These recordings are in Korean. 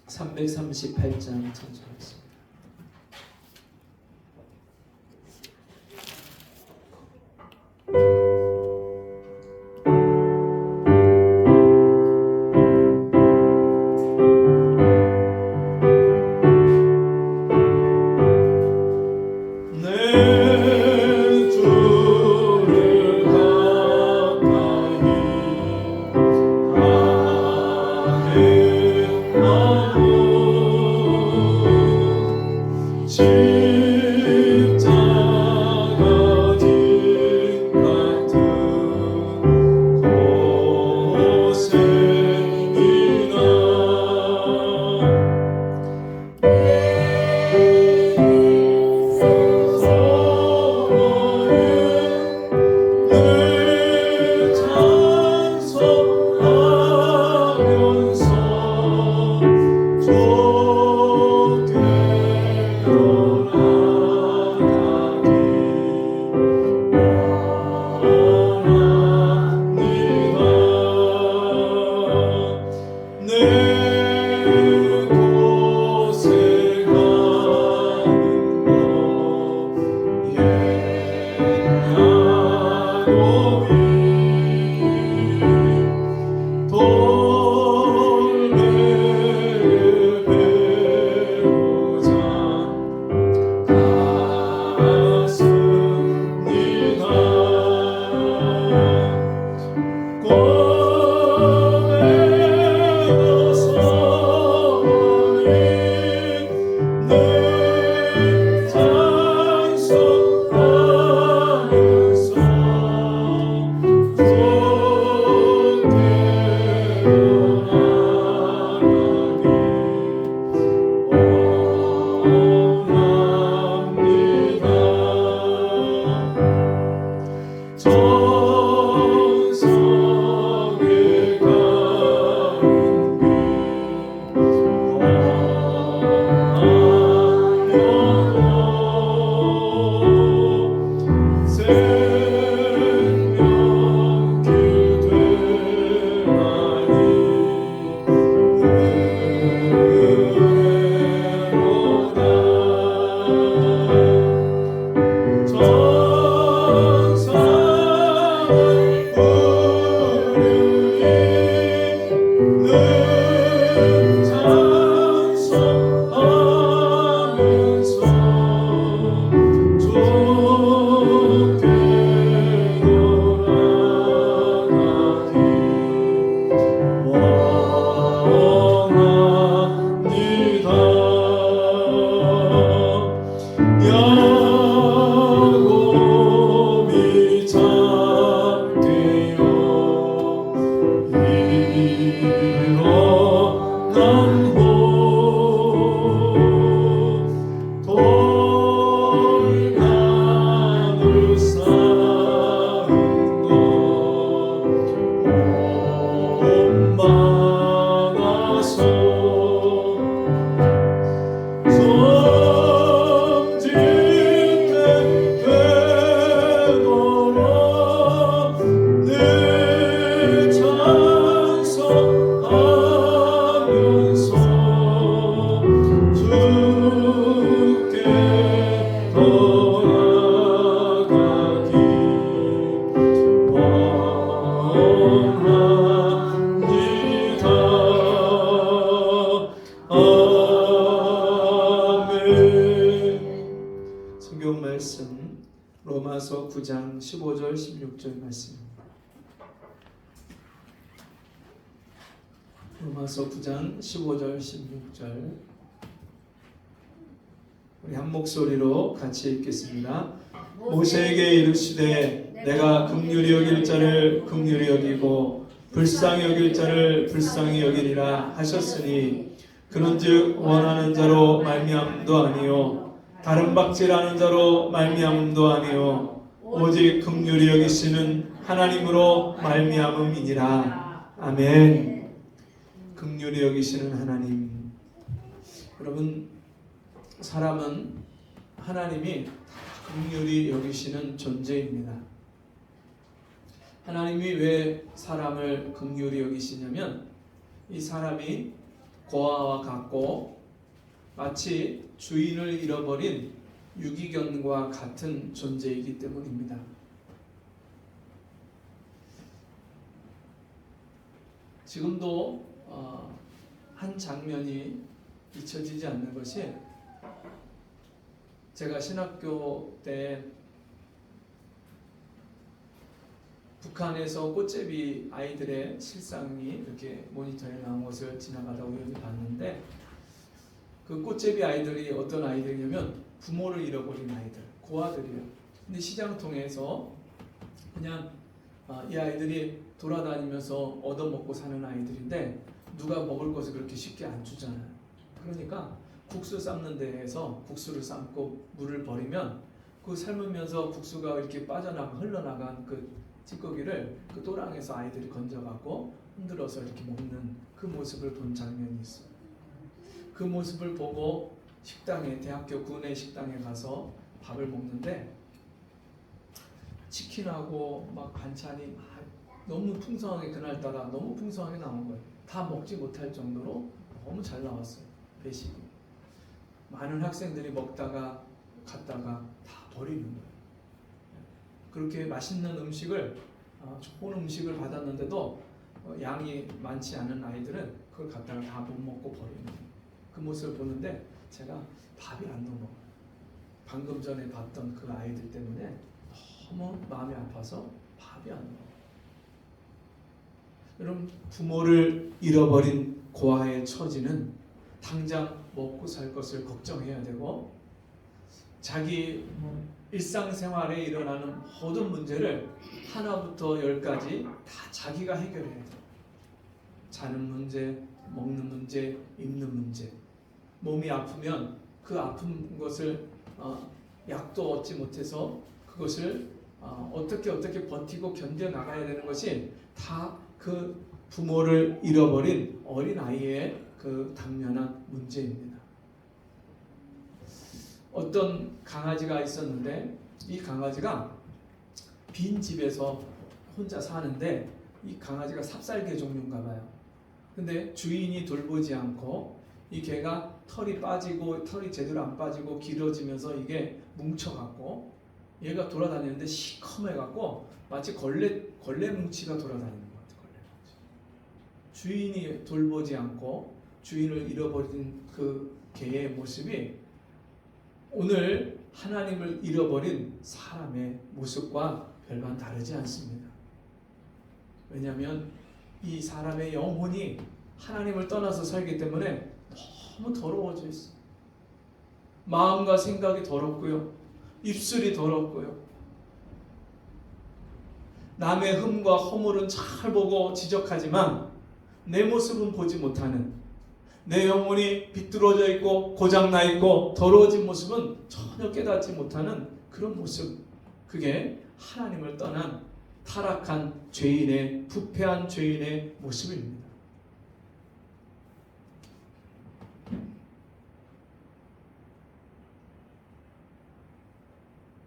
338장 찬송하겠습니다. 성경 말씀 로마서 9장 15절 16절 말씀입니다. 로마서 9장 15절 16절 우리 한 목소리로 같이 읽겠습니다. 모세에게 이르시되 내가 긍휼히 여길 자를 긍휼히 여기고 불쌍히 여길 자를 불쌍히 여기리라 하셨으니 그런즉 원하는 자로 말미암음도 아니요 다른 박질하는 자로 말미암음도 아니요 오직 긍휼히 여기시는 하나님으로 말미암음이니라. 아멘. 긍휼히 여기시는 하나님. 여러분, 사람은 하나님이 긍휼히 여기시는 존재입니다. 하나님이 왜 사람을 긍휼히 여기시냐면 이 사람이 고아와 같고 마치 주인을 잃어버린 유기견과 같은 존재이기 때문입니다. 지금도 한 장면이 잊혀지지 않는 것이, 제가 신학교 때 북한에서 꽃제비 아이들의 실상이 이렇게 모니터에 나온 것을 지나가다 우연히 봤는데, 그 꽃제비 아이들이 어떤 아이들이냐면 부모를 잃어버린 아이들, 고아들이에요. 근데 시장통에서 그냥 이 아이들이 돌아다니면서 얻어먹고 사는 아이들인데 누가 먹을 것을 그렇게 쉽게 안 주잖아요. 그러니까 국수 삶는 데에서 국수를 삶고 물을 버리면 그 삶으면서 국수가 이렇게 흘러나간 그 찌꺼기를 그 또랑에서 아이들이 건져갖고 흔들어서 이렇게 먹는 그 모습을 본 장면이 있어요. 그 모습을 보고 식당에, 대학교 구내 식당에 가서 밥을 먹는데 치킨하고 막 반찬이 막 너무 풍성하게, 그날따라 너무 풍성하게 나온 거예요. 다 먹지 못할 정도로 너무 잘 나왔어요. 배식이. 많은 학생들이 먹다가 갔다가 다 버리는 거예요. 그렇게 맛있는 음식을, 좋은 음식을 받았는데도 양이 많지 않은 아이들은 그걸 갖다가 다 못 먹고 버리는 거예요. 그 모습을 보는데 제가 밥이 안 넘어가요. 방금 전에 봤던 그 아이들 때문에 너무 마음이 아파서 밥이 안 넘어가요. 여러분, 부모를 잃어버린 고아의 처지는 당장 먹고 살 것을 걱정해야 되고, 자기 일상생활에 일어나는 모든 문제를 하나부터 열까지 다 자기가 해결해야 돼요. 자는 문제, 먹는 문제, 입는 문제. 몸이 아프면 그 아픈 것을 약도 얻지 못해서 그것을 어떻게 버티고 견뎌 나가야 되는 것이 다 그 부모를 잃어버린 어린 아이의 그 당면한 문제입니다. 어떤 강아지가 있었는데 이 강아지가 빈 집에서 혼자 사는데, 이 강아지가 삽살개 종류인가 봐요. 근데 주인이 돌보지 않고 이 개가 털이 빠지고 털이 제대로 안 빠지고 길어지면서 이게 뭉쳐갖고 얘가 돌아다니는데 시커매갖고 마치 걸레 뭉치가 돌아다니는 것 같아요. 주인이 돌보지 않고 주인을 잃어버린 그 개의 모습이 오늘 하나님을 잃어버린 사람의 모습과 별반 다르지 않습니다. 왜냐하면 이 사람의 영혼이 하나님을 떠나서 살기 때문에 너무 더러워져 있어요. 마음과 생각이 더럽고요, 입술이 더럽고요, 남의 흠과 허물은 잘 보고 지적하지만 내 모습은 보지 못하는, 내 영혼이 비뚤어져 있고 고장나 있고 더러워진 모습은 전혀 깨닫지 못하는 그런 모습, 그게 하나님을 떠난 타락한 죄인의, 부패한 죄인의 모습입니다.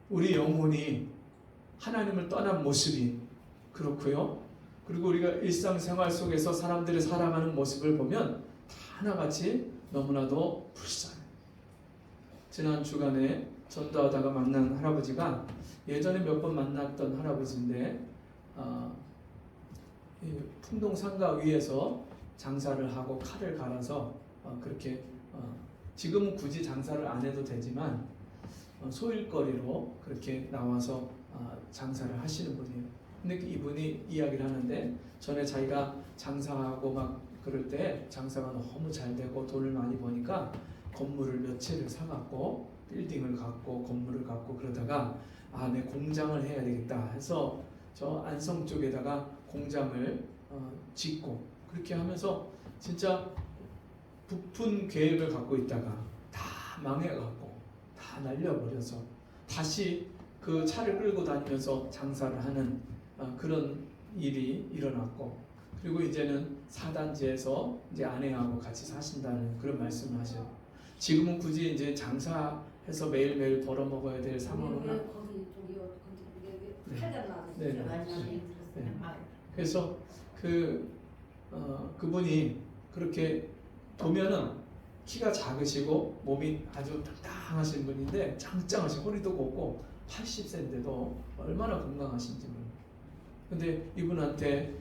우리 영혼이 하나님을 떠난 모습이 그렇고요. 그리고 우리가 일상생활 속에서 사람들이 살아가는 모습을 보면 다 하나같이 너무나도 불쌍해요. 지난 주간에 전도하다가 만난 할아버지가 예전에 몇 번 만났던 할아버지인데 풍동 상가 위에서 장사를 하고 칼을 갈아서 그렇게 지금은 굳이 장사를 안 해도 되지만 소일거리로 그렇게 나와서 장사를 하시는 분이에요. 근데 이분이 이야기를 하는데, 전에 자기가 장사하고 막 그럴 때 장사가 너무 잘 되고 돈을 많이 버니까 건물을 몇 채를 사갖고 빌딩을 갖고 건물을 갖고 그러다가 내 공장을 해야 되겠다 해서 저 안성 쪽에다가 공장을 짓고, 그렇게 하면서 진짜 부푼 계획을 갖고 있다가 다 망해갖고 다 날려버려서 다시 그 차를 끌고 다니면서 장사를 하는 그런 일이 일어났고, 그리고 이제는 사단지에서 이제 아내하고 같이 사신다는 그런 말씀을 하셔요. 지금은 굳이 이제 장사해서 매일매일 벌어 먹어야 될 상황은 그래서 그분이 그렇게 보면은 키가 작으시고 몸이 아주 당당하신 분인데 짱짱하시고 허리도 곱고 80세인데도 얼마나 건강하신지 몰라요. 근데 이분한테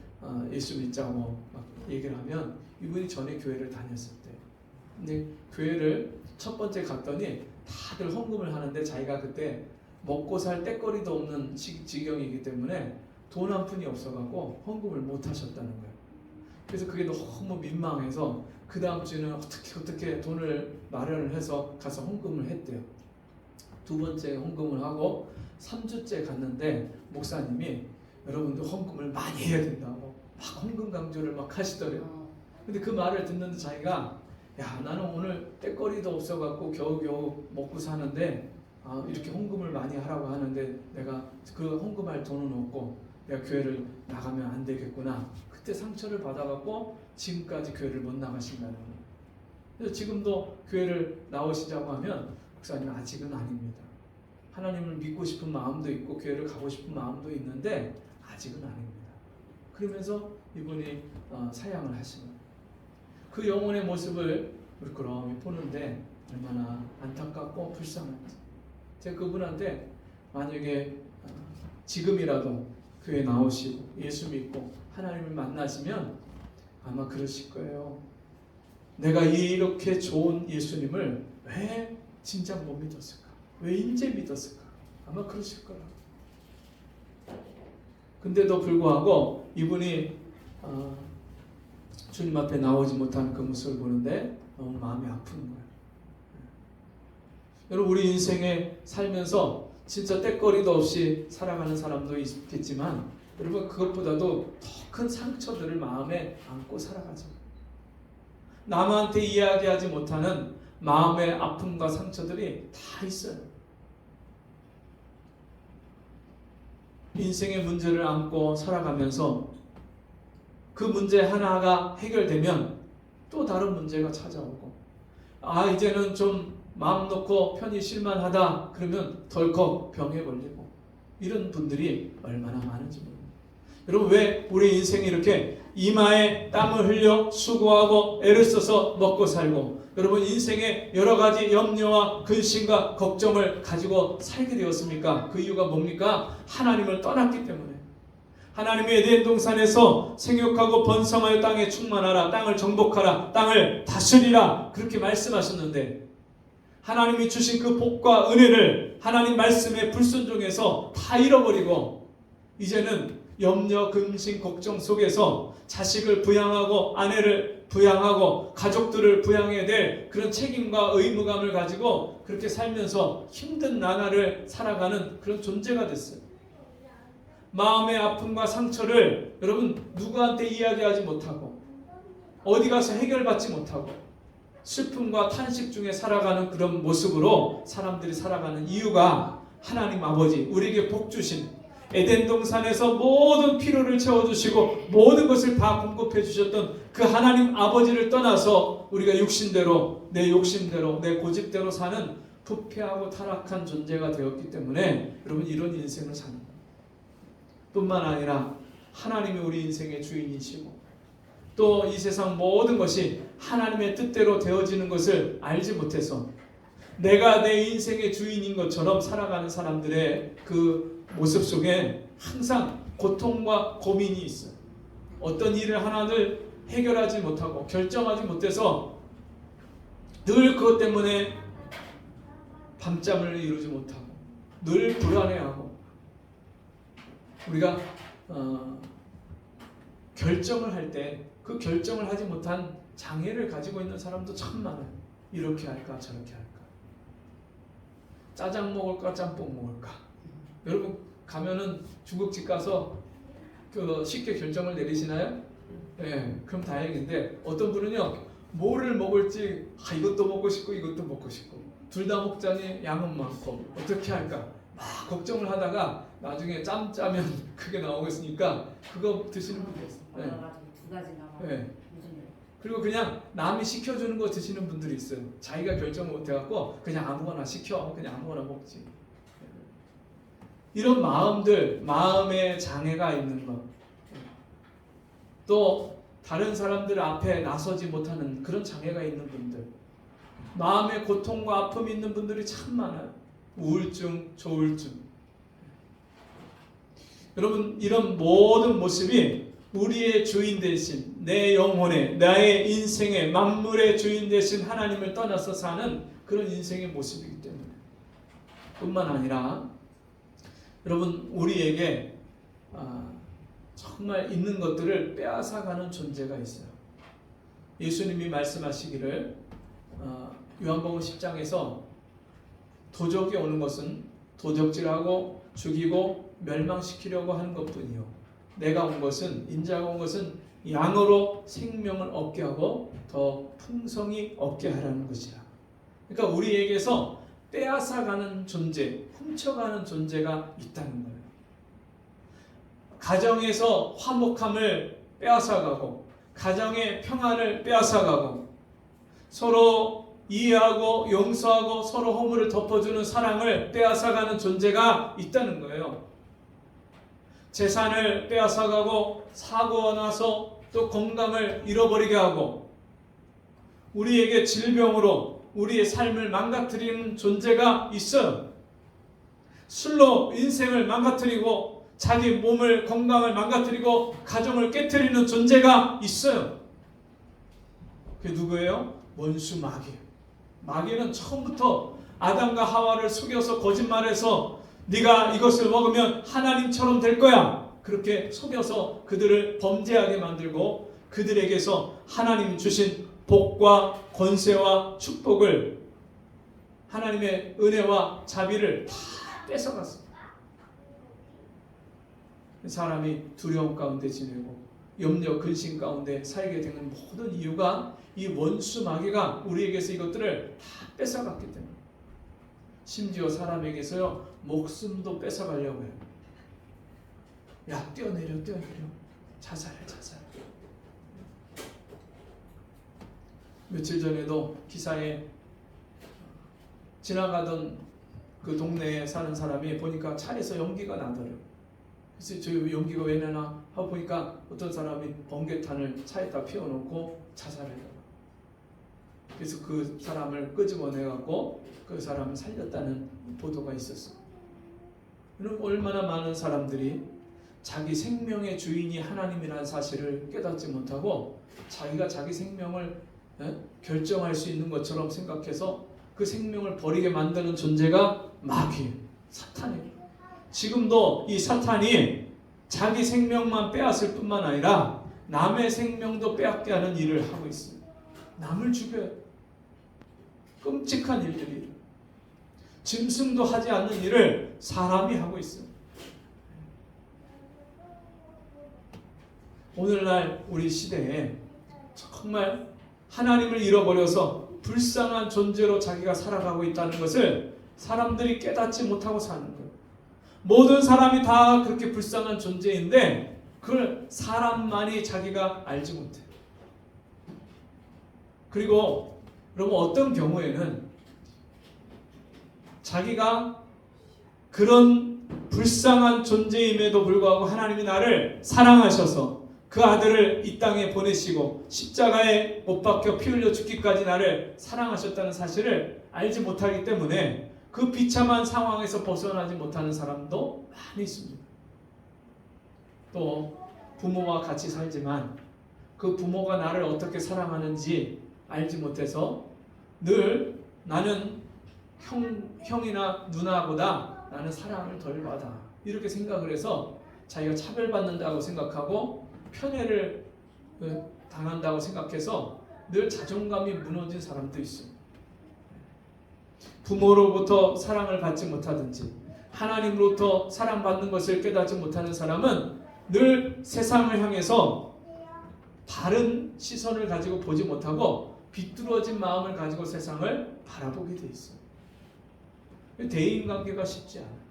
예수 믿자고 막 얘기를 하면 이분이 전에 교회를 다녔을 때, 근데 교회를 첫 번째 갔더니 다들 헌금을 하는데 자기가 그때 먹고 살 떼거리도 없는 지경이기 때문에 돈 한 푼이 없어갖고 헌금을 못 하셨다는 거예요. 그래서 그게 너무 민망해서 그 다음 주에는 어떻게 돈을 마련을 해서 가서 헌금을 했대요. 두 번째 헌금을 하고 3주째 갔는데 목사님이 여러분도 헌금을 많이 해야 된다고 막 헌금 강조를 막 하시더래요. 근데 그 말을 듣는데 자기가 야, 나는 오늘 떼거리도 없어갖고 겨우겨우 먹고 사는데 이렇게 헌금을 많이 하라고 하는데 내가 그 헌금할 돈은 없고 내가 교회를 나가면 안 되겠구나. 그때 상처를 받아갖고 지금까지 교회를 못 나가신다는 거예요. 그래서 지금도 교회를 나오시자고 하면 목사님 아직은 아닙니다. 하나님을 믿고 싶은 마음도 있고 교회를 가고 싶은 마음도 있는데 아직은 아닙니다. 그러면서 이분이 사양을 하시는 거예요. 그 영혼의 모습을 우리 그럼이 보는데 얼마나 안타깝고 불쌍한지. 제가 그분한테 만약에 지금이라도 교회 나오시고 예수 믿고 하나님을 만나시면 아마 그러실 거예요. 내가 이렇게 좋은 예수님을 왜 진작 못 믿었을까? 왜 이제 믿었을까? 아마 그러실 거라. 근데도 불구하고 이분이 주님 앞에 나오지 못하는 그 모습을 보는데 너무 마음이 아픈 거예요. 여러분, 우리 인생에 살면서 진짜 떼거리도 없이 살아가는 사람도 있겠지만 여러분, 그것보다도 더 큰 상처들을 마음에 안고 살아가죠. 남한테 이야기하지 못하는 마음의 아픔과 상처들이 다 있어요. 인생의 문제를 안고 살아가면서 그 문제 하나가 해결되면 또 다른 문제가 찾아오고, 이제는 좀 마음 놓고 편히 쉴만하다 그러면 덜컥 병에 걸리고, 이런 분들이 얼마나 많은지 모릅니다. 여러분, 왜 우리 인생이 이렇게 이마에 땀을 흘려 수고하고 애를 써서 먹고 살고, 여러분 인생에 여러 가지 염려와 근심과 걱정을 가지고 살게 되었습니까? 그 이유가 뭡니까? 하나님을 떠났기 때문에. 하나님의 에덴 동산에서 생육하고 번성하여 땅에 충만하라, 땅을 정복하라, 땅을 다스리라 그렇게 말씀하셨는데, 하나님이 주신 그 복과 은혜를 하나님 말씀에 불순종해서 다 잃어버리고 이제는 염려, 근심, 걱정 속에서 자식을 부양하고 아내를 부양하고 가족들을 부양해야 될 그런 책임과 의무감을 가지고 그렇게 살면서 힘든 나날을 살아가는 그런 존재가 됐어요. 마음의 아픔과 상처를 여러분 누구한테 이야기하지 못하고 어디 가서 해결받지 못하고 슬픔과 탄식 중에 살아가는 그런 모습으로 사람들이 살아가는 이유가 하나님 아버지 우리에게 복 주신 에덴 동산에서 모든 필요를 채워주시고 모든 것을 다 공급해 주셨던 그 하나님 아버지를 떠나서 우리가 육신대로 내 욕심대로 내 고집대로 사는 부패하고 타락한 존재가 되었기 때문에 여러분 이런 인생을 사는 거예요. 뿐만 아니라 하나님이 우리 인생의 주인이시고 또 이 세상 모든 것이 하나님의 뜻대로 되어지는 것을 알지 못해서 내가 내 인생의 주인인 것처럼 살아가는 사람들의 그 모습 속에 항상 고통과 고민이 있어요. 어떤 일을 하나를 해결하지 못하고 결정하지 못해서 늘 그것 때문에 밤잠을 이루지 못하고 늘 불안해하고, 우리가 결정을 할 때 그 결정을 하지 못한 장애를 가지고 있는 사람도 참 많아요. 이렇게 할까 저렇게 할까, 짜장 먹을까 짬뽕 먹을까. 여러분 가면은 중국집 가서 쉽게 결정을 내리시나요? 네, 그럼 다행인데 어떤 분은요 뭐를 먹을지 이것도 먹고 싶고 이것도 먹고 싶고 둘 다 먹자니 양은 많고 어떻게 할까 막 걱정을 하다가 나중에 짬 짜면 그게 나오겠으니까 그거 드시는 분이 있어요. 네. 두 가지나. 네. 그리고 그냥 남이 시켜주는 거 드시는 분들이 있어요. 자기가 결정을 못해갖고 그냥 아무거나 시켜, 그냥 아무거나 먹지. 이런 마음들, 마음의 장애가 있는 것. 또 다른 사람들 앞에 나서지 못하는 그런 장애가 있는 분들, 마음의 고통과 아픔이 있는 분들이 참 많아요. 우울증, 조울증. 여러분, 이런 모든 모습이 우리의 주인 되신, 내 영혼의, 나의 인생의, 만물의 주인 되신 하나님을 떠나서 사는 그런 인생의 모습이기 때문에 뿐만 아니라 여러분, 우리에게 정말 있는 것들을 빼앗아가는 존재가 있어요. 예수님이 말씀하시기를 요한복음 10장에서 도적이 오는 것은 도적질하고 죽이고 멸망시키려고 하는 것뿐이요, 내가 온 것은, 인자가 온 것은 양으로 생명을 얻게 하고 더 풍성히 얻게 하라는 것이라. 그러니까 우리에게서 빼앗아가는 존재, 훔쳐가는 존재가 있다는 거예요. 가정에서 화목함을 빼앗아가고, 가정의 평안을 빼앗아가고, 서로 이해하고 용서하고 서로 허물을 덮어주는 사랑을 빼앗아가는 존재가 있다는 거예요. 재산을 빼앗아가고 사고가 나서 또 건강을 잃어버리게 하고 우리에게 질병으로 우리의 삶을 망가뜨리는 존재가 있어요. 술로 인생을 망가뜨리고 자기 몸을, 건강을 망가뜨리고 가정을 깨뜨리는 존재가 있어요. 그게 누구예요? 원수 마귀. 마귀는 처음부터 아담과 하와를 속여서 거짓말해서 네가 이것을 먹으면 하나님처럼 될 거야, 그렇게 속여서 그들을 범죄하게 만들고 그들에게서 하나님 주신 복과 권세와 축복을, 하나님의 은혜와 자비를 다 뺏어갔어요. 사람이 두려움 가운데 지내고 염려 근심 가운데 살게 되는 모든 이유가 이 원수 마귀가 우리에게서 이것들을 다 뺏어갔기 때문에, 심지어 사람에게서요 목숨도 뺏어가려고 해요. 야, 뛰어내려, 자살해. 며칠 전에도 기사에 지나가던 그 동네에 사는 사람이 보니까 차에서 연기가 나더래요. 그래서 저 연기가 왜 나나 하고 보니까 어떤 사람이 번개탄을 차에다 피워놓고 자살했다고. 그래서 그 사람을 끄집어내갖고 그 사람을 살렸다는 보도가 있었어요. 얼마나 많은 사람들이 자기 생명의 주인이 하나님이라는 사실을 깨닫지 못하고 자기가 자기 생명을 결정할 수 있는 것처럼 생각해서 그 생명을 버리게 만드는 존재가 마귀, 사탄이에요. 지금도 이 사탄이 자기 생명만 빼앗을 뿐만 아니라 남의 생명도 빼앗게 하는 일을 하고 있어요. 남을 죽여요. 끔찍한 일들이, 짐승도 하지 않는 일을 사람이 하고 있어요. 오늘날 우리 시대에 정말 하나님을 잃어버려서 불쌍한 존재로 자기가 살아가고 있다는 것을 사람들이 깨닫지 못하고 사는 거예요. 모든 사람이 다 그렇게 불쌍한 존재인데 그걸 사람만이 자기가 알지 못해요. 그리고 여러분, 어떤 경우에는 자기가 그런 불쌍한 존재임에도 불구하고 하나님이 나를 사랑하셔서 그 아들을 이 땅에 보내시고 십자가에 못 박혀 피 흘려 죽기까지 나를 사랑하셨다는 사실을 알지 못하기 때문에 그 비참한 상황에서 벗어나지 못하는 사람도 많이 있습니다. 또 부모와 같이 살지만 그 부모가 나를 어떻게 사랑하는지 알지 못해서 늘 나는 형이나 누나보다 나는 사랑을 덜 받아, 이렇게 생각을 해서 자기가 차별받는다고 생각하고 편애를 당한다고 생각해서 늘 자존감이 무너진 사람도 있어요. 부모로부터 사랑을 받지 못하든지 하나님으로부터 사랑받는 것을 깨닫지 못하는 사람은 늘 세상을 향해서 바른 시선을 가지고 보지 못하고 비뚤어진 마음을 가지고 세상을 바라보게 돼 있어요. 대인관계가 쉽지 않아요.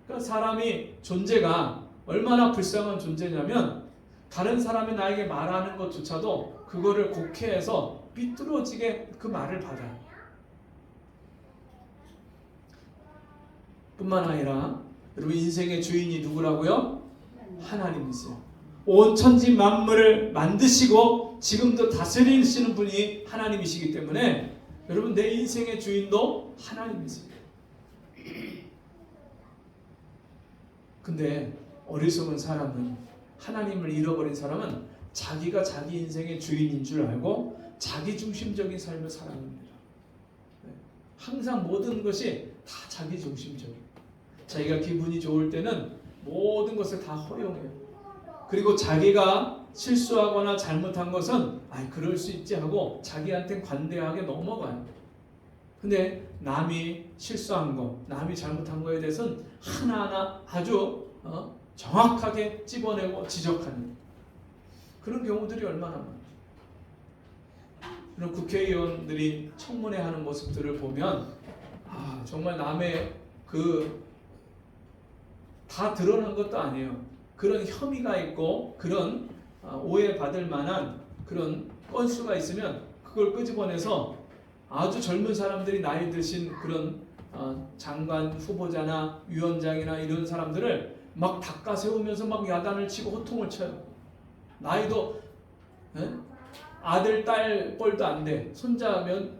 그러니까 사람이 존재가 얼마나 불쌍한 존재냐면 다른 사람이 나에게 말하는 것조차도 그거를 곡해해서 삐뚤어지게 그 말을 받아요. 뿐만 아니라 여러분, 인생의 주인이 누구라고요? 하나님이세요. 온 천지 만물을 만드시고 지금도 다스리시는 분이 하나님이시기 때문에 여러분 내 인생의 주인도 하나님이세요. 근데 어리석은 사람은, 하나님을 잃어버린 사람은 자기가 자기 인생의 주인인 줄 알고 자기 중심적인 삶을 살아갑니다. 항상 모든 것이 다 자기 중심적이에요. 자기가 기분이 좋을 때는 모든 것을 다 허용해요. 그리고 자기가 실수하거나 잘못한 것은 그럴 수 있지 하고 자기한테 관대하게 넘어가요. 근데 남이 실수한 거, 남이 잘못한 거에 대해서는 하나하나 아주 정확하게 찝어내고 지적하는 그런 경우들이 얼마나 많아요. 그런 국회의원들이 청문회 하는 모습들을 보면 정말 남의 다 드러난 것도 아니에요. 그런 혐의가 있고 그런 오해받을 만한 그런 건수가 있으면 그걸 끄집어내서 아주 젊은 사람들이 나이 드신 그런 장관 후보자나 위원장이나 이런 사람들을 막 닦아 세우면서 막 야단을 치고 호통을 쳐요. 나이도 아들, 딸 뻘도 안 돼. 손자면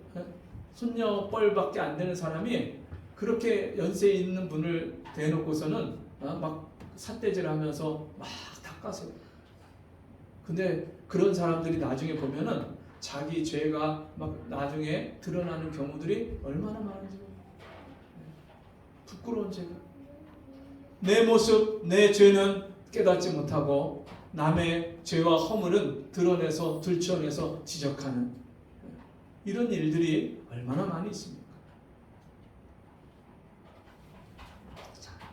손녀 뻘밖에 안 되는 사람이 그렇게 연세 있는 분을 대놓고서는 막 삿대질하면서 막 닦아세요. 근데 그런 사람들이 나중에 보면은 자기 죄가 막 나중에 드러나는 경우들이 얼마나 많은지 부끄러운 죄가 내 모습, 내 죄는 깨닫지 못하고 남의 죄와 허물은 드러내서 들춰내서 지적하는 이런 일들이 얼마나 많이 있습니까?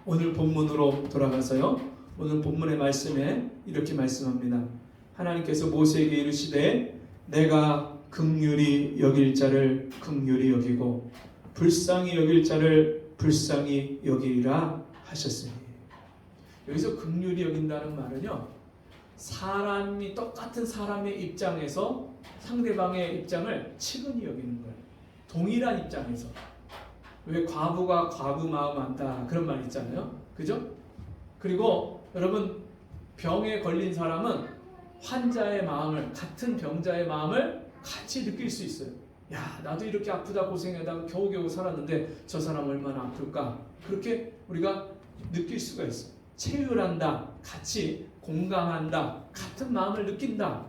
오늘 본문으로 돌아가서요. 오늘 본문의 말씀에 이렇게 말씀합니다. 하나님께서 모세에게 이르시되 내가 긍휼히 여길 자를 긍휼히 여기고 불쌍히 여길 자를 불쌍히 여기리라 하셨으니. 여기서 긍휼히 여긴다는 말은요, 사람이 똑같은 사람의 입장에서 상대방의 입장을 측은히 여기는 거예요. 동일한 입장에서. 왜 과부가 과부 마음 안다 그런 말 있잖아요. 그죠? 그리고 여러분 병에 걸린 사람은 환자의 마음을, 같은 병자의 마음을 같이 느낄 수 있어요. 야, 나도 이렇게 아프다 고생하다가 겨우겨우 살았는데 저 사람 얼마나 아플까? 그렇게 우리가 느낄 수가 있어요. 체휼한다, 같이 공감한다, 같은 마음을 느낀다.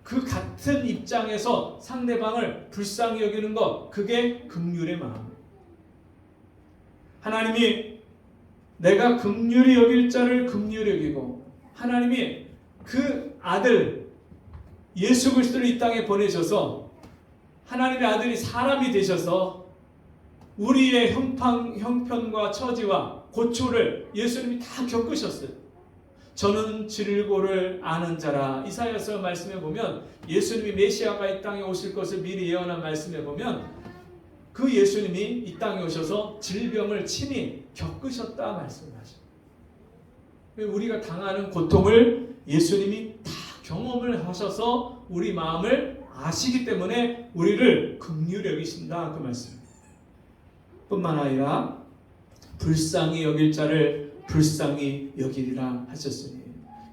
그 같은 입장에서 상대방을 불쌍히 여기는 것, 그게 긍휼의 마음. 하나님이 내가 긍휼히 여길 자를 긍휼히 여기고, 하나님이 그 아들 예수 그리스도를 이 땅에 보내셔서 하나님의 아들이 사람이 되셔서 우리의 형편과 처지와 고초를 예수님이 다 겪으셨어요. 저는 질고를 아는 자라. 이사야서 말씀에 보면 예수님이 메시아가 이 땅에 오실 것을 미리 예언한 말씀에 보면 그 예수님이 이 땅에 오셔서 질병을 친히 겪으셨다 말씀하셔요. 우리가 당하는 고통을 예수님이 다 경험을 하셔서 우리 마음을 아시기 때문에 우리를 긍휼히 여기신다 그 말씀입니다. 뿐만 아니라 불쌍히 여길 자를 불쌍히 여기리라 하셨으니.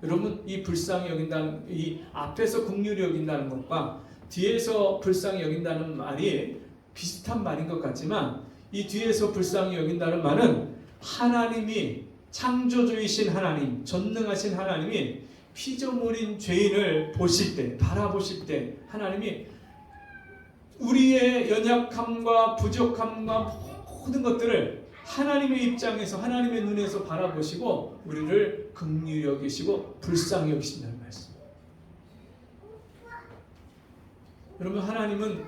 여러분 이 불쌍히 여긴다는, 이 앞에서 긍휼히 여긴다는 것과 뒤에서 불쌍히 여긴다는 말이 비슷한 말인 것 같지만, 이 뒤에서 불쌍히 여긴다는 말은 하나님이 창조주이신 하나님, 전능하신 하나님이 피조물인 죄인을 보실 때, 바라보실 때 하나님이 우리의 연약함과 부족함과 모든 것들을 하나님의 입장에서, 하나님의 눈에서 바라보시고 우리를 긍휼히 여기시고 불쌍히 여기신다는 말씀. 여러분 하나님은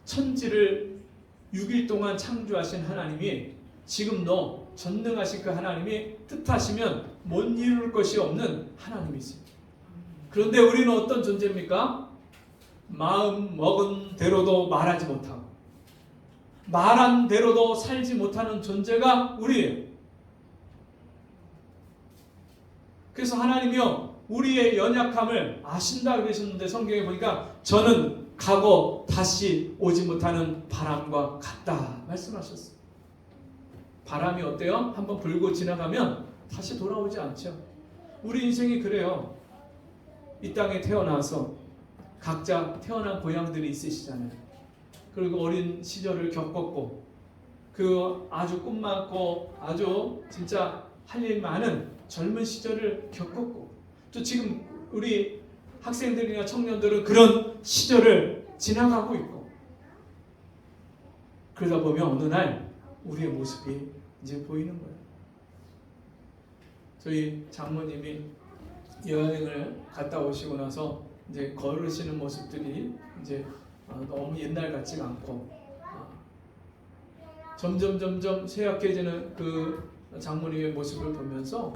천지를 6일 동안 창조하신 하나님이 지금도 전능하신 그 하나님이 뜻하시면 못 이룰 것이 없는 하나님이세요. 그런데 우리는 어떤 존재입니까? 마음 먹은 대로도 말하지 못하고 말한 대로도 살지 못하는 존재가 우리예요. 그래서 하나님이요 우리의 연약함을 아신다 그러셨는데, 성경에 보니까 저는 가고 다시 오지 못하는 바람과 같다 말씀하셨어요. 바람이 어때요? 한번 불고 지나가면 다시 돌아오지 않죠. 우리 인생이 그래요. 이 땅에 태어나서 각자 태어난 고향들이 있으시잖아요. 그리고 어린 시절을 겪었고 그 아주 꿈 많고 아주 진짜 할 일 많은 젊은 시절을 겪었고 또 지금 우리 학생들이나 청년들은 그런 시절을 지나가고 있고 그러다 보면 어느 날 우리의 모습이 이제 보이는 거예요. 저희 장모님이 여행을 갔다 오시고 나서 이제 걸으시는 모습들이 이제 너무 옛날 같지가 않고 점점 쇠약해지는 그 장모님의 모습을 보면서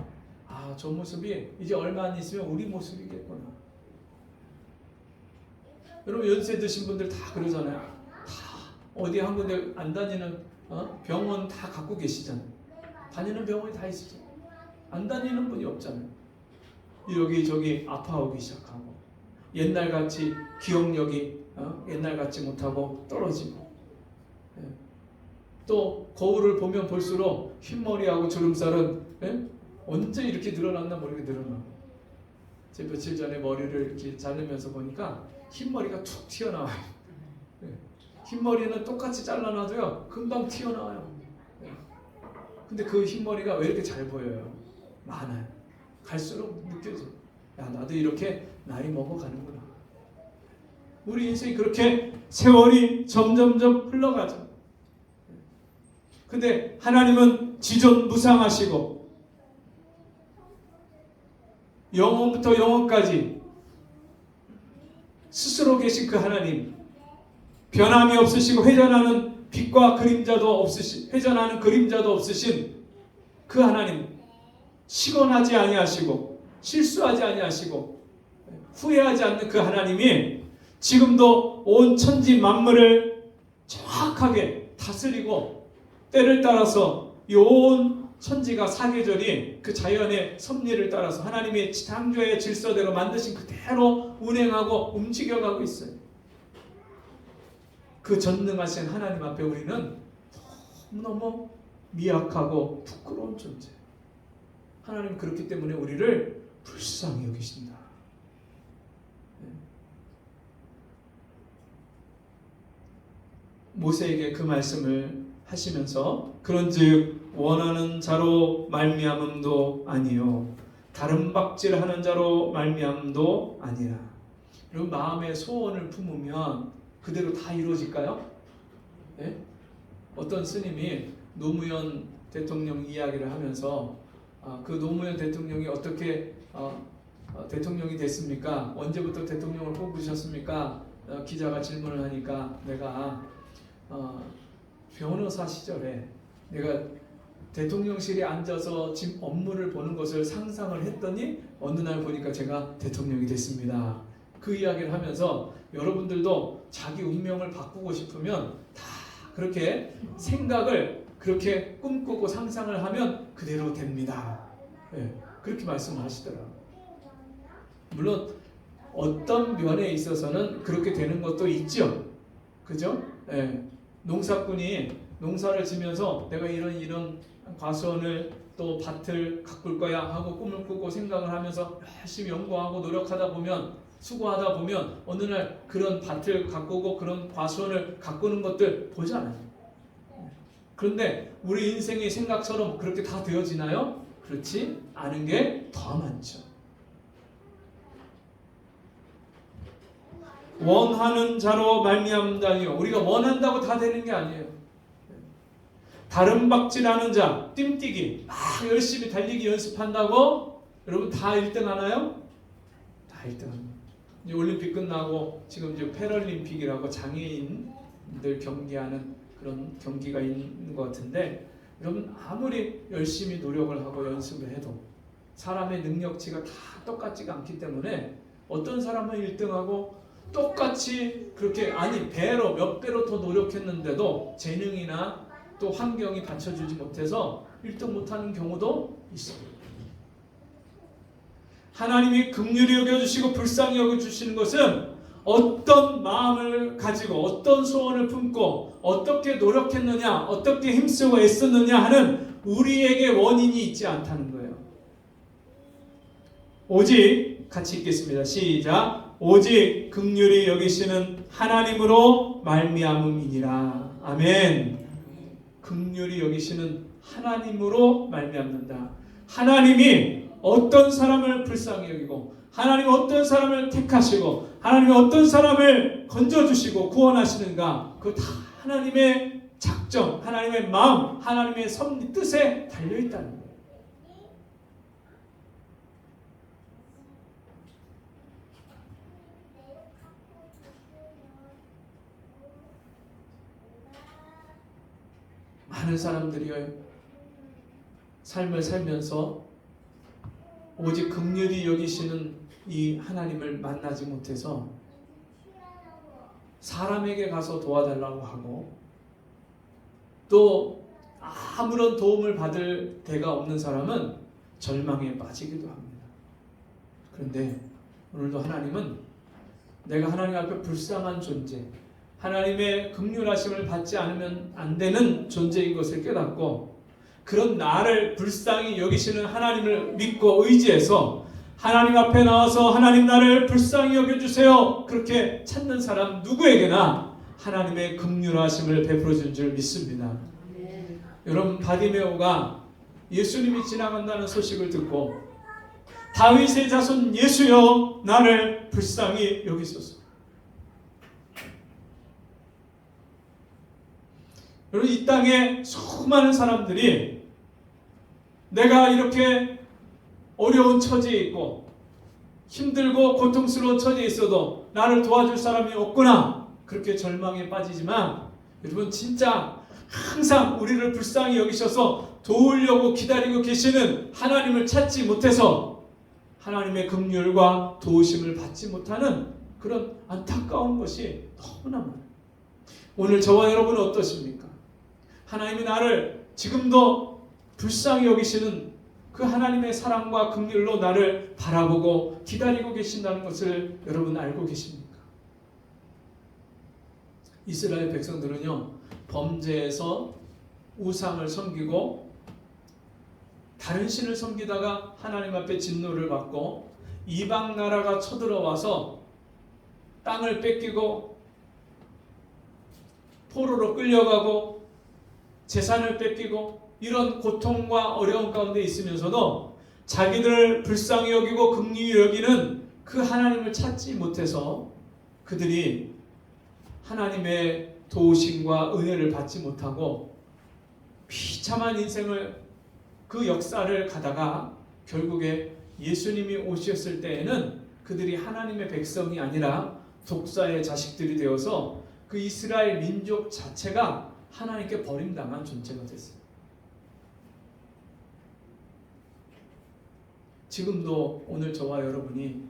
저 모습이 이제 얼마 안 있으면 우리 모습이겠구나. 여러분 연세 드신 분들 다 그러잖아요. 다 어디 한 군데 안 다니는 병원 다 갖고 계시잖아요. 다니는 병원이 다 있으죠. 안 다니는 분이 없잖아요. 여기저기 아파오기 시작하고 옛날같이 기억력이 옛날같지 못하고 떨어지고 또 거울을 보면 볼수록 흰머리하고 주름살은 언제 이렇게 늘어났나 모르게 늘어나고 제가 며칠 전에 머리를 이렇게 자르면서 보니까 흰머리가 툭 튀어나와요. 흰머리는 똑같이 잘라놔도요 금방 튀어나와요. 근데 그 흰머리가 왜 이렇게 잘 보여요? 많아요. 갈수록 느껴져. 나도 이렇게 나이 먹어가는구나. 우리 인생이 그렇게 세월이 점점점 흘러가죠. 근데 하나님은 지존무상하시고 영원부터 영원까지 스스로 계신 그 하나님, 변함이 없으시고 회전하는 빛과 그림자도 없으신, 회전하는 그림자도 없으신 그 하나님, 시건하지 아니하시고 실수하지 아니하시고 후회하지 않는 그 하나님이 지금도 온 천지 만물을 정확하게 다스리고 때를 따라서 이 온 천지가 사계절이 그 자연의 섭리를 따라서 하나님의 창조의 질서대로 만드신 그대로 운행하고 움직여가고 있어요. 그 전능하신 하나님 앞에 우리는 너무너무 미약하고 부끄러운 존재. 하나님 그렇기 때문에 우리를 불쌍히 여기신다. 모세에게 그 말씀을 하시면서 그런즉 원하는 자로 말미암음도 아니요 다른 박질하는 자로 말미암음도 아니라. 여러분 마음의 소원을 품으면 그대로 다 이루어질까요? 네? 어떤 스님이 노무현 대통령 이야기를 하면서 그 노무현 대통령이 어떻게 대통령이 됐습니까? 언제부터 대통령을 뽑으셨습니까? 기자가 질문을 하니까 내가 변호사 시절에 내가 대통령실에 앉아서 지금 업무를 보는 것을 상상을 했더니 어느 날 보니까 제가 대통령이 됐습니다. 그 이야기를 하면서 여러분들도 자기 운명을 바꾸고 싶으면 다 그렇게 생각을 그렇게 꿈꾸고 상상을 하면 그대로 됩니다. 네, 그렇게 말씀하시더라고요. 물론 어떤 면에 있어서는 그렇게 되는 것도 있죠. 그죠? 네. 농사꾼이 농사를 지면서 내가 이런 과수원을 또 밭을 가꿀 거야 하고 꿈을 꾸고 생각을 하면서 열심히 연구하고 노력하다 보면 수고하다 보면 어느 날 그런 밭을 가꾸고 그런 과수원을 가꾸는 것들 보잖아요. 그런데 우리 인생의 생각처럼 그렇게 다 되어지나요? 그렇지 않은 게 더 많죠. 원하는 자로 말미암다니요. 우리가 원한다고 다 되는 게 아니에요. 다른 박질하는 자, 뜀뛰기, 막 열심히 달리기 연습한다고 여러분 다 1등 하나요? 다 1등 합니다. 이제 올림픽 끝나고 지금 이제 패럴림픽이라고 장애인들 경기하는 그런 경기가 있는 것 같은데 여러분 아무리 열심히 노력을 하고 연습을 해도 사람의 능력치가 다 똑같지가 않기 때문에 어떤 사람은 1등하고 똑같이 그렇게 배로 몇 배로 더 노력했는데도 재능이나 또 환경이 받쳐주지 못해서 1등 못하는 경우도 있습니다. 하나님이 긍휼히 여겨주시고 불쌍히 여겨주시는 것은 어떤 마음을 가지고 어떤 소원을 품고 어떻게 노력했느냐 어떻게 힘쓰고 애썼느냐 하는 우리에게 원인이 있지 않다는 거예요. 오직 같이 읽겠습니다. 시작. 오직 긍휼히 여기시는 하나님으로 말미암음이니라. 아멘. 긍휼히 여기시는 하나님으로 말미암는다. 하나님이 어떤 사람을 불쌍히 여기고, 하나님이 어떤 사람을 택하시고, 하나님이 어떤 사람을 건져주시고 구원하시는가, 그 다 하나님의 작정, 하나님의 마음, 하나님의 섭리 뜻에 달려있다는 거예요. 많은 사람들이 삶을 살면서 오직 긍휼히 여기시는 이 하나님을 만나지 못해서 사람에게 가서 도와달라고 하고, 또 아무런 도움을 받을 데가 없는 사람은 절망에 빠지기도 합니다. 그런데 오늘도 하나님은 내가 하나님 앞에 불쌍한 존재, 하나님의 긍휼하심을 받지 않으면 안 되는 존재인 것을 깨닫고, 그런 나를 불쌍히 여기시는 하나님을 믿고 의지해서 하나님 앞에 나와서 하나님 나를 불쌍히 여겨주세요, 그렇게 찾는 사람 누구에게나 하나님의 긍휼하심을 베풀어 준 줄 믿습니다. 여러분, 바디메오가 예수님이 지나간다는 소식을 듣고 다윗의 자손 예수여 나를 불쌍히 여기소서. 여러분, 이 땅에 수많은 사람들이 내가 이렇게 어려운 처지에 있고 힘들고 고통스러운 처지에 있어도 나를 도와줄 사람이 없구나, 그렇게 절망에 빠지지만, 여러분 진짜 항상 우리를 불쌍히 여기셔서 도우려고 기다리고 계시는 하나님을 찾지 못해서 하나님의 긍휼과 도우심을 받지 못하는 그런 안타까운 것이 너무나 많아요. 오늘 저와 여러분은 어떠십니까? 하나님이 나를 지금도 불쌍히 여기시는 그 하나님의 사랑과 긍휼로 나를 바라보고 기다리고 계신다는 것을 여러분 알고 계십니까? 이스라엘 백성들은요, 범죄에서 우상을 섬기고 다른 신을 섬기다가 하나님 앞에 진노를 받고, 이방 나라가 쳐들어와서 땅을 뺏기고 포로로 끌려가고 재산을 뺏기고, 이런 고통과 어려움 가운데 있으면서도 자기들을 불쌍히 여기고 긍휼히 여기는 그 하나님을 찾지 못해서 그들이 하나님의 도우심과 은혜를 받지 못하고 비참한 인생을, 그 역사를 가다가 결국에 예수님이 오셨을 때에는 그들이 하나님의 백성이 아니라 독사의 자식들이 되어서 그 이스라엘 민족 자체가 하나님께 버림당한 존재가 됐어요. 지금도 오늘 저와 여러분이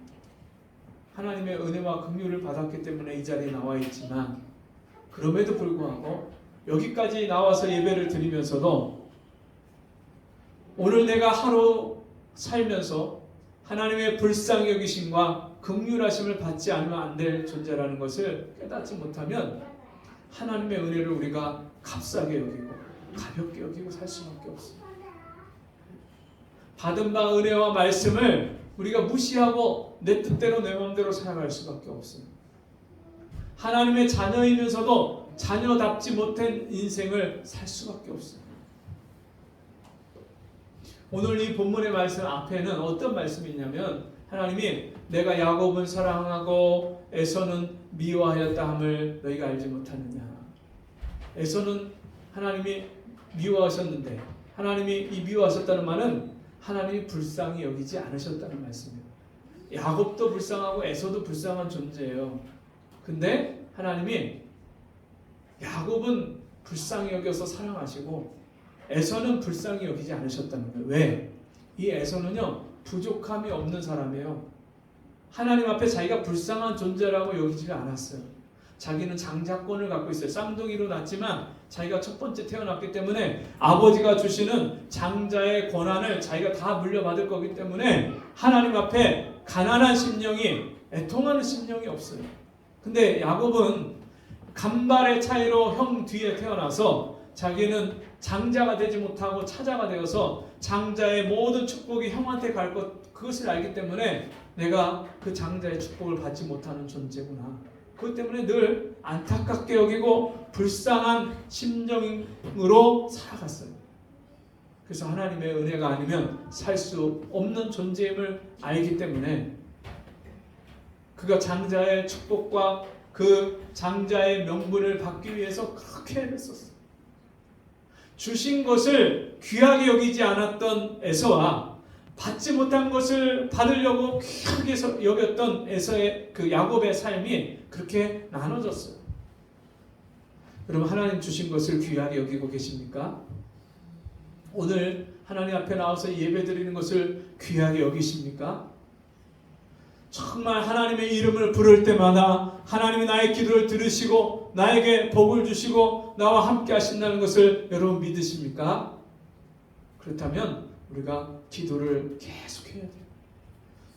하나님의 은혜와 긍휼을 받았기 때문에 이 자리에 나와 있지만, 그럼에도 불구하고 여기까지 나와서 예배를 드리면서도 오늘 내가 하루 살면서 하나님의 불쌍히 여기심과 긍휼하심을 받지 않으면 안 될 존재라는 것을 깨닫지 못하면 하나님의 은혜를 우리가 값싸게 여기고 가볍게 여기고 살 수밖에 없습니다. 받은 바 은혜와 말씀을 우리가 무시하고 내 뜻대로 내 마음대로 살아갈 수밖에 없습니다. 하나님의 자녀이면서도 자녀답지 못한 인생을 살 수밖에 없습니다. 오늘 이 본문의 말씀 앞에는 어떤 말씀이 있냐면, 하나님이 내가 야곱은 사랑하고 에서는 미워하였다 함을 너희가 알지 못하느냐. 에서는 하나님이 미워하셨는데, 하나님이 이 미워하셨다는 말은 하나님이 불쌍히 여기지 않으셨다는 말씀이에요. 야곱도 불쌍하고 에서도 불쌍한 존재예요. 근데 하나님이 야곱은 불쌍히 여겨서 사랑하시고 에서는 불쌍히 여기지 않으셨다는 거예요. 왜? 이 에서는요, 부족함이 없는 사람이에요. 하나님 앞에 자기가 불쌍한 존재라고 여기지 않았어요. 자기는 장자권을 갖고 있어요. 쌍둥이로 낳았지만 자기가 첫 번째 태어났기 때문에 아버지가 주시는 장자의 권한을 자기가 다 물려받을 거기 때문에 하나님 앞에 가난한 심령이, 애통하는 심령이 없어요. 근데 야곱은 간발의 차이로 형 뒤에 태어나서 자기는 장자가 되지 못하고 차자가 되어서 장자의 모든 축복이 형한테 갈 것 그것을 알기 때문에 내가 그 장자의 축복을 받지 못하는 존재구나. 그것 때문에 늘 안타깝게 여기고 불쌍한 심정으로 살아갔어요. 그래서 하나님의 은혜가 아니면 살 수 없는 존재임을 알기 때문에 그가 장자의 축복과 그 장자의 명분을 받기 위해서 그렇게 애를 썼어요. 주신 것을 귀하게 여기지 않았던 에서와 받지 못한 것을 받으려고 귀하게 여겼던 에서의 그 야곱의 삶이 그렇게 나눠졌어요. 여러분, 하나님 주신 것을 귀하게 여기고 계십니까? 오늘 하나님 앞에 나와서 예배드리는 것을 귀하게 여기십니까? 정말 하나님의 이름을 부를 때마다 하나님이 나의 기도를 들으시고 나에게 복을 주시고 나와 함께 하신다는 것을 여러분 믿으십니까? 그렇다면 우리가 기도를 계속 해야 돼요.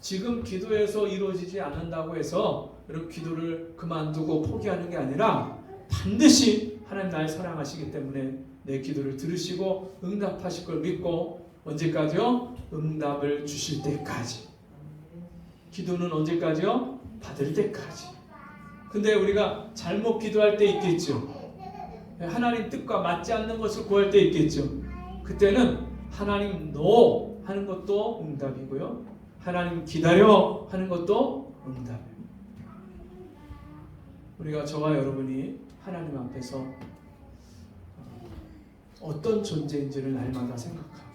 지금 기도에서 이루어지지 않는다고 해서 여러분 기도를 그만두고 포기하는 게 아니라 반드시 하나님 나를 사랑하시기 때문에 내 기도를 들으시고 응답하실 걸 믿고 언제까지요? 응답을 주실 때까지. 기도는 언제까지요? 받을 때까지. 근데 우리가 잘못 기도할 때 있겠죠. 하나님 뜻과 맞지 않는 것을 구할 때 있겠죠. 그때는 하나님 노 하는 것도 응답이고요. 하나님 기다려 하는 것도 응답이에요. 우리가 저와 여러분이 하나님 앞에서 어떤 존재인지를 날마다 생각하고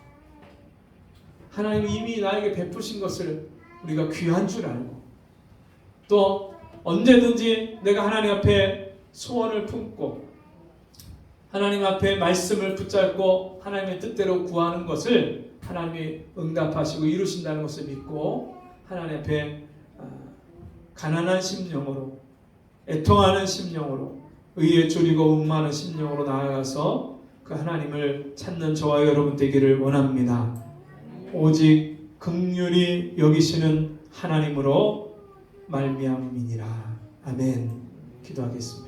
하나님이 이미 나에게 베푸신 것을 우리가 귀한 줄 알고 또 언제든지 내가 하나님 앞에 소원을 품고 하나님 앞에 말씀을 붙잡고 하나님의 뜻대로 구하는 것을 하나님이 응답하시고 이루신다는 것을 믿고 하나님 앞에 가난한 심령으로 애통하는 심령으로 의에 졸이고 음마는 심령으로 나아가서 그 하나님을 찾는 저와 여러분 되기를 원합니다. 오직 긍휼히 여기시는 하나님으로 말미암음이니라. 아멘. 기도하겠습니다.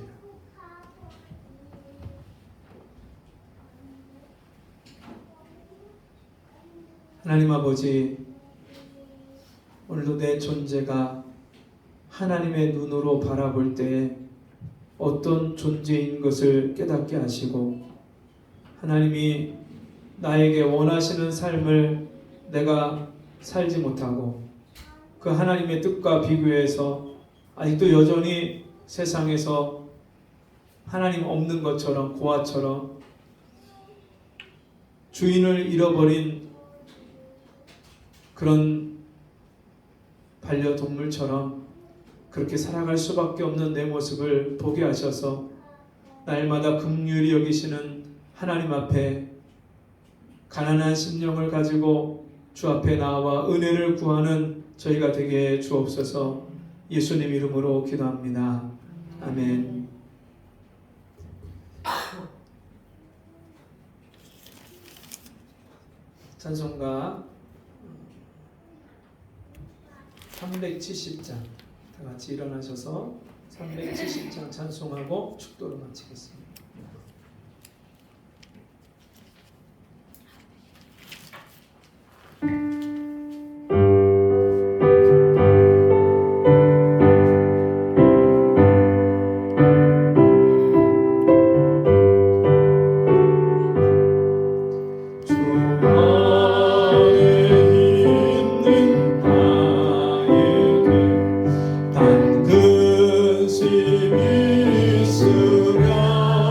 하나님 아버지, 오늘도 내 존재가 하나님의 눈으로 바라볼 때 어떤 존재인 것을 깨닫게 하시고 하나님이 나에게 원하시는 삶을 내가 살지 못하고 그 하나님의 뜻과 비교해서 아직도 여전히 세상에서 하나님 없는 것처럼 고아처럼 주인을 잃어버린 그런 반려동물처럼 그렇게 살아갈 수밖에 없는 내 모습을 보게 하셔서 날마다 긍휼히 여기시는 하나님 앞에 가난한 심령을 가지고 주 앞에 나와 은혜를 구하는 저희가 되게 주옵소서. 예수님 이름으로 기도합니다. 아멘. 찬송가 370장 다 같이 일어나셔서 370장 찬송하고 축도를 마치겠습니다. 단 근심이 있으랴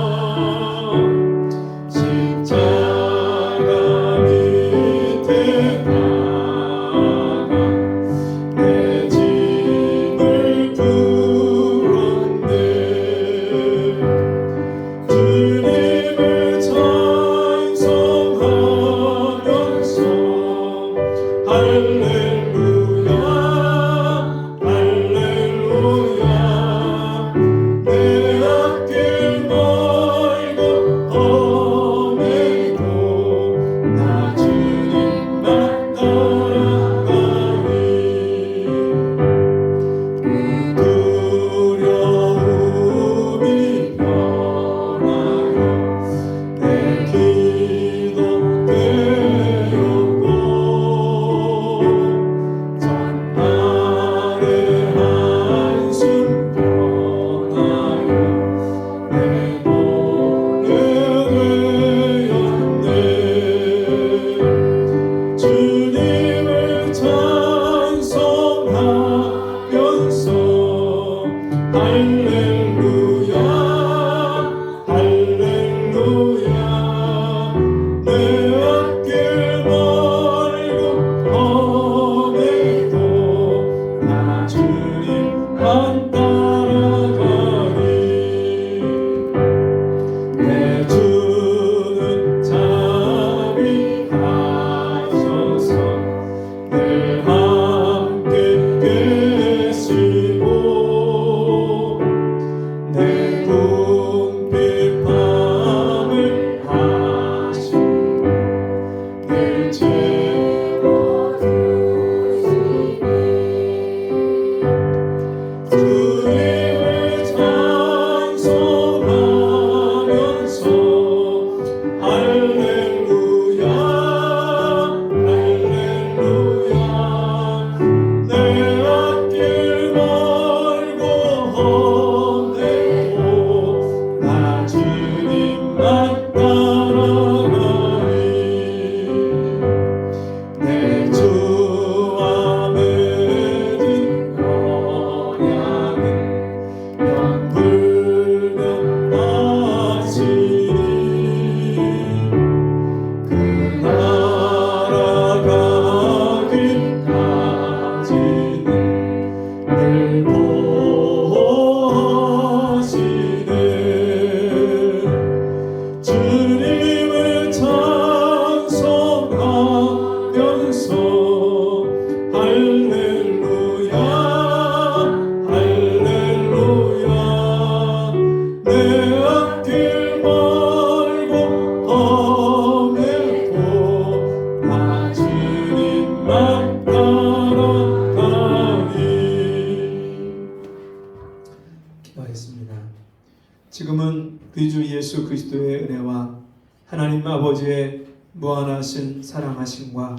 지금은 우리 주 예수 그리스도의 은혜와 하나님 아버지의 무한하신 사랑하심과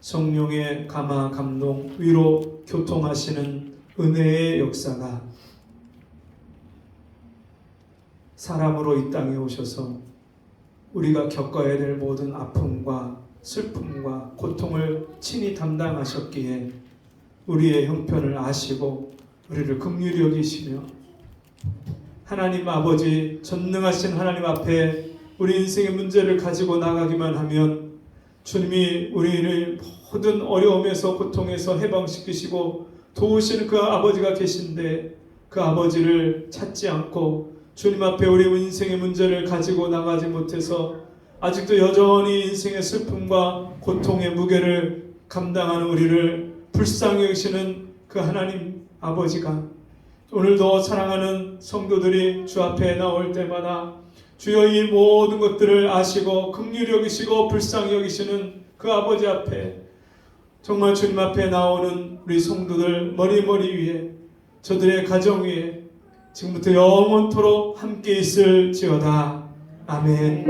성령의 감화, 감동, 위로, 교통하시는 은혜의 역사가 사람으로 이 땅에 오셔서 우리가 겪어야 될 모든 아픔과 슬픔과 고통을 친히 담당하셨기에 우리의 형편을 아시고 우리를 긍휼히 여기시며 하나님 아버지 전능하신 하나님 앞에 우리 인생의 문제를 가지고 나가기만 하면 주님이 우리를 모든 어려움에서 고통에서 해방시키시고 도우시는 그 아버지가 계신데 그 아버지를 찾지 않고 주님 앞에 우리 인생의 문제를 가지고 나가지 못해서 아직도 여전히 인생의 슬픔과 고통의 무게를 감당하는 우리를 불쌍히 여기시는 그 하나님 아버지가 오늘도 사랑하는 성도들이 주 앞에 나올 때마다 주여 이 모든 것들을 아시고 긍휼히 여기시고 불쌍히 여기시는 그 아버지 앞에 정말 주님 앞에 나오는 우리 성도들 머리 위에 저들의 가정 위에 지금부터 영원토록 함께 있을지어다. 아멘.